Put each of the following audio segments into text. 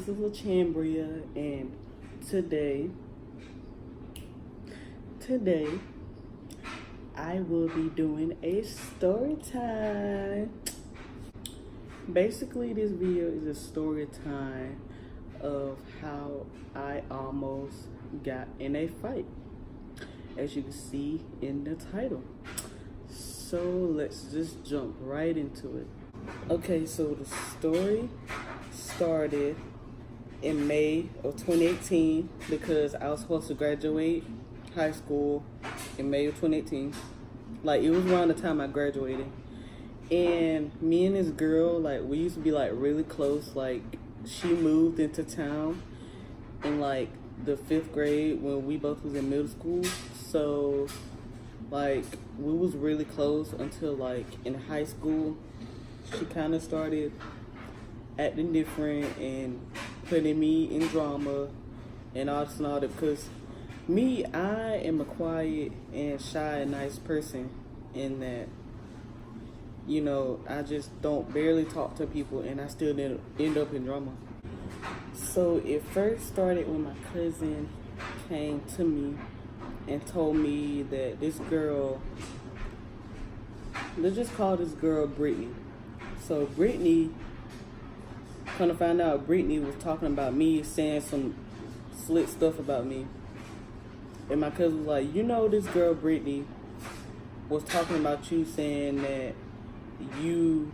this is LaChambria, and today I will be doing a story time. Basically, this video is a story time of how I almost got in a fight, as you can see in the title. So let's just jump right into it. Okay, so the story started in May of 2018 because I was supposed to graduate high school in May of 2018. Like, it was around the time I graduated. And me and this girl, like, we used to be like really close. Like, she moved into town in like the 5th grade when we both was in middle school. So like, we was really close until like in high school. She kind of started acting different and putting me in drama and all this and all that, because me, I am a quiet and shy and nice person, in that, you know, I just don't barely talk to people, and I still end up in drama. So it first started when my cousin came to me and told me that this girl, let's just call this girl Brittany. So Brittany, kind of find out Brittany was talking about me, saying some slick stuff about me. And my cousin was like, you know, this girl Brittany was talking about you, saying that you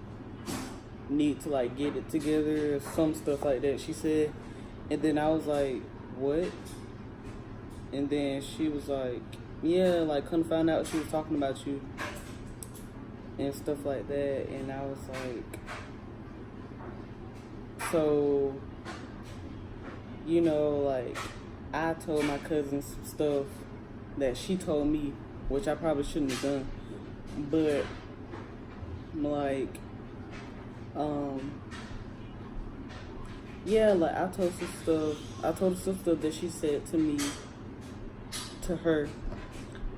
need to like get it together or some stuff like that, she said. And then I was like, what? And then she was like, yeah, like, couldn't find out she was talking about you and stuff like that. And I was like, so, you know, like, I told my cousin some stuff that she told me, which I probably shouldn't have done. But, like, yeah, like, I told her some stuff that she said to me, to her.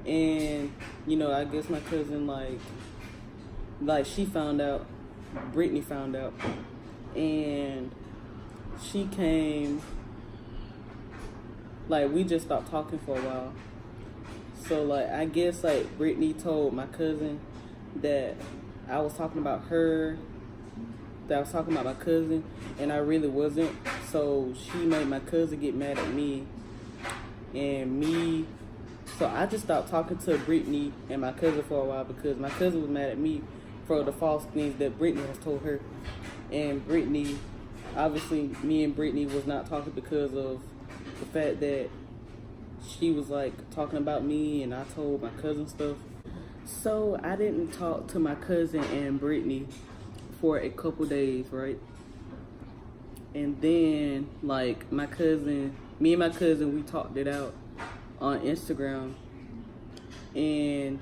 And, you know, I guess my cousin, like she found out, Brittany found out, and she came, like, we just stopped talking for a while. So, like, I guess, like, Brittany told my cousin that I was talking about her, that I was talking about my cousin, and I really wasn't. So she made my cousin get mad at me, and me, so I just stopped talking to Brittany and my cousin for a while, because my cousin was mad at me for the false things that Brittany has told her. And Brittany, obviously, me and Brittany was not talking because of the fact that she was like talking about me and I told my cousin stuff. So I didn't talk to my cousin and Brittany for a couple days, right? And then, like, me and my cousin, we talked it out on Instagram. And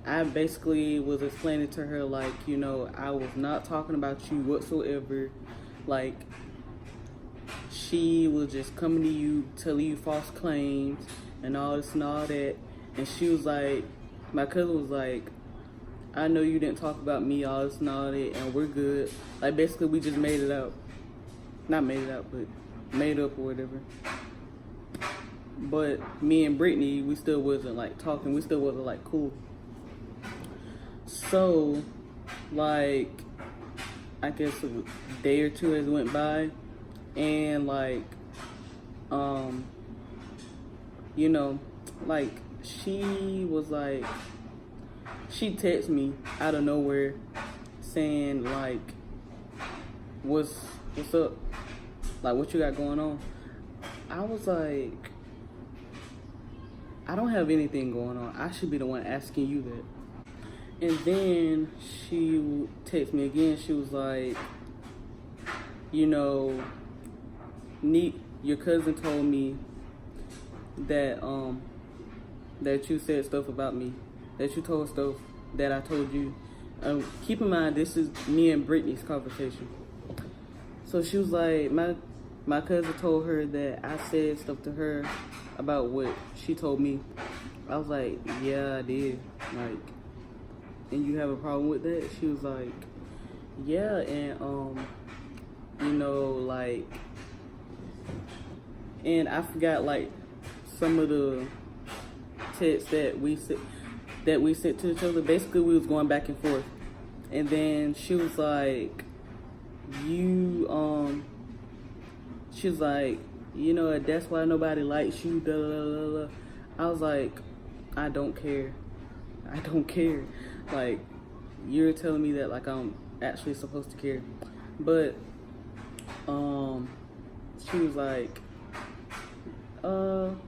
I basically was explaining to her, like, you know, I was not talking about you whatsoever. Like, she was just coming to you, telling you false claims and all this and all that. And she was like, my cousin was like, I know you didn't talk about me, all this and all that, and we're good. Like, basically, we just made it out. Not made it out, but made up or whatever. But me and Brittany, we still wasn't, like, talking. We still wasn't, like, cool. So, like, I guess a day or two has went by. And, like, you know, like, she was, like, she texted me out of nowhere saying, like, what's up? Like, what you got going on? I was like, I don't have anything going on. I should be the one asking you that. And then she texted me again. She was like, you know, your cousin told me that that you said stuff about me, that you told stuff that I told you. Keep in mind, this is me and Brittany's conversation. So she was like, my cousin told her that I said stuff to her about what she told me. I was like, yeah, I did. Like, and you have a problem with that? She was like, yeah, and you know, like, and I forgot like some of the texts that we sent to each other. Basically, we was going back and forth, and then she was like, she was like, you know, that's why nobody likes you. Da, da, da, da. I was like, I don't care. I don't care. Like, you're telling me that like I'm actually supposed to care. But she was like, and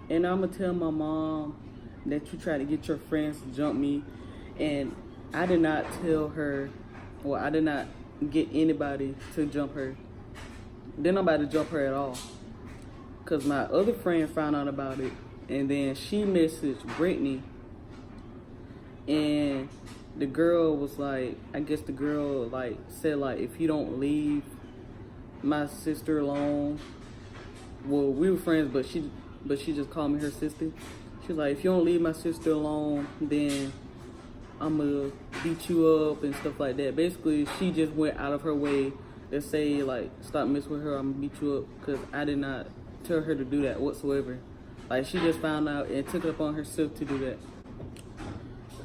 I'm gonna tell my mom that you try to get your friends to jump me. And I did not tell her, well, I did not get anybody to jump her. Didn't nobody jump her at all. Cause my other friend found out about it, and then she messaged Brittany, and the girl was like, I guess the girl like said like, if you don't leave my sister alone, well, we were friends, but she just called me her sister. She was like, if you don't leave my sister alone, then I'm gonna beat you up and stuff like that. Basically, she just went out of her way to say like, stop messing with her, I'm gonna beat you up, because I did not tell her to do that whatsoever. Like, she just found out and took it upon herself to do that.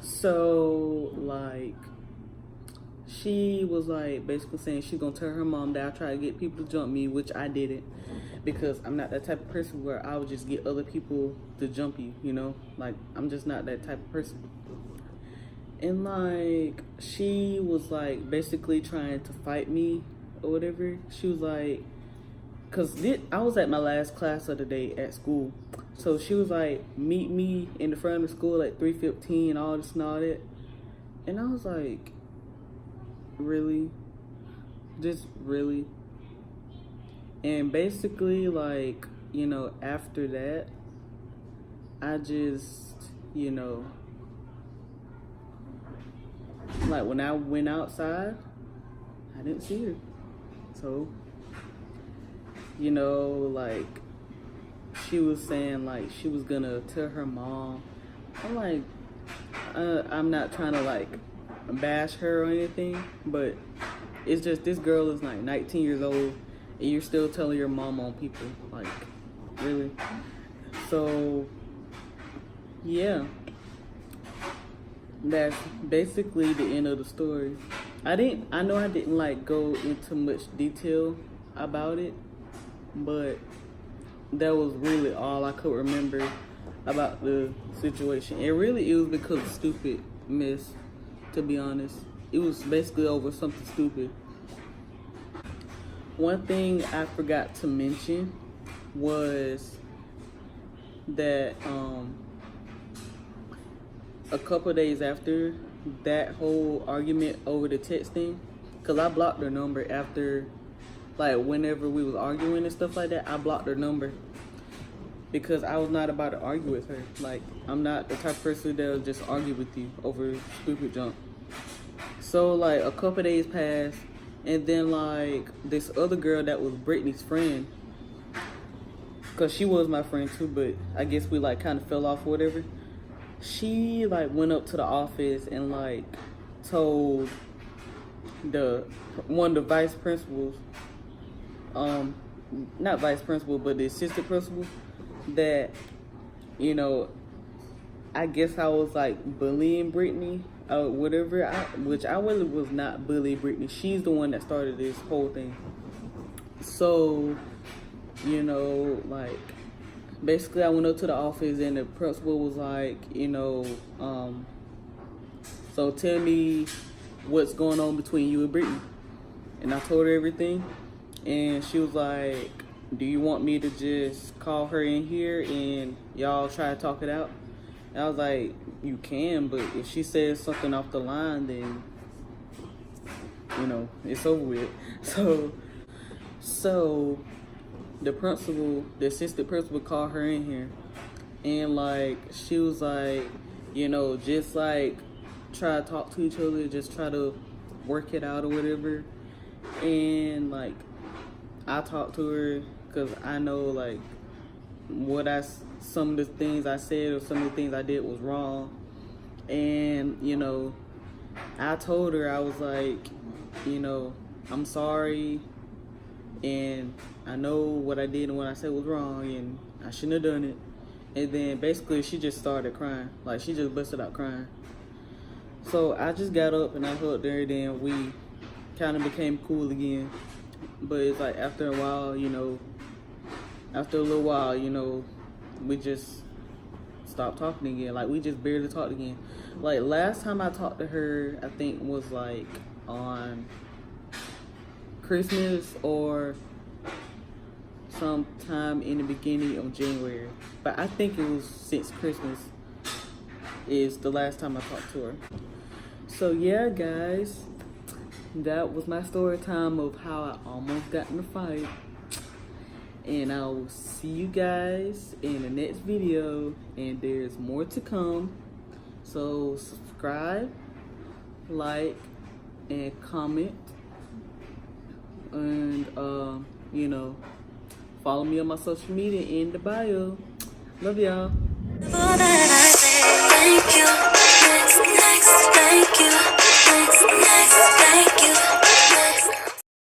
So like, she was like basically saying she's gonna tell her mom that I try to get people to jump me, which I didn't, because I'm not that type of person where I would just get other people to jump you, you know? Like, I'm just not that type of person. And like, she was like basically trying to fight me or whatever. She was like, cause I was at my last class of the day at school. So she was like, meet me in the front of the school at 3:15 and all this and all that. And I was like, really? Just really? And basically, like, you know, after that, I just, you know, like when I went outside, I didn't see her. So, you know, like, she was saying like she was gonna tell her mom. I'm like, I'm not trying to like bash her or anything, but it's just, this girl is like 19 years old and you're still telling your mom on people. Like, really? So yeah, that's basically the end of the story. I know I didn't like go into much detail about it, but that was really all I could remember about the situation. It was because of stupid mess, to be honest. It was basically over something stupid. One thing I forgot to mention was that a couple days after that whole argument over the texting, because I blocked her number after, like, whenever we was arguing and stuff like that, I blocked her number because I was not about to argue with her. Like, I'm not the type of person that'll just argue with you over stupid junk. So like a couple days passed, and then like this other girl that was Brittany's friend, because she was my friend too, but I guess we like kind of fell off or whatever. She like went up to the office and like told one of the vice principals, not vice principal, but the assistant principal, that, you know, I guess I was like bullying Brittany or whatever, which I really was not bullying Brittany. She's the one that started this whole thing. So, you know, like, basically I went up to the office and the principal was like, you know, so tell me what's going on between you and Brittany. And I told her everything, and she was like, do you want me to just call her in here and y'all try to talk it out? And I was like, you can, but if she says something off the line, then, you know, it's over with. So the principal, the assistant principal, called her in here, and like, she was like, you know, just like try to talk to each other, just try to work it out or whatever. And like, I talked to her because I know like some of the things I said or some of the things I did was wrong. And, you know, I told her, I was like, you know, I'm sorry and I know what I did and what I said was wrong, and I shouldn't have done it. And then basically she just started crying. Like, she just busted out crying. So I just got up and I hugged her, and then we kind of became cool again. But it's like after a while, you know, after a little while, you know, we just stopped talking again. Like, we just barely talked again. Like, last time I talked to her, I think was like on Christmas or sometime in the beginning of January. But I think it was since Christmas is the last time I talked to her. So yeah, guys, that was my story time of how I almost got in a fight. And I will see you guys in the next video, and there's more to come. So subscribe, like, and comment, and you know, follow me on my social media in the bio. Love y'all. Thank you.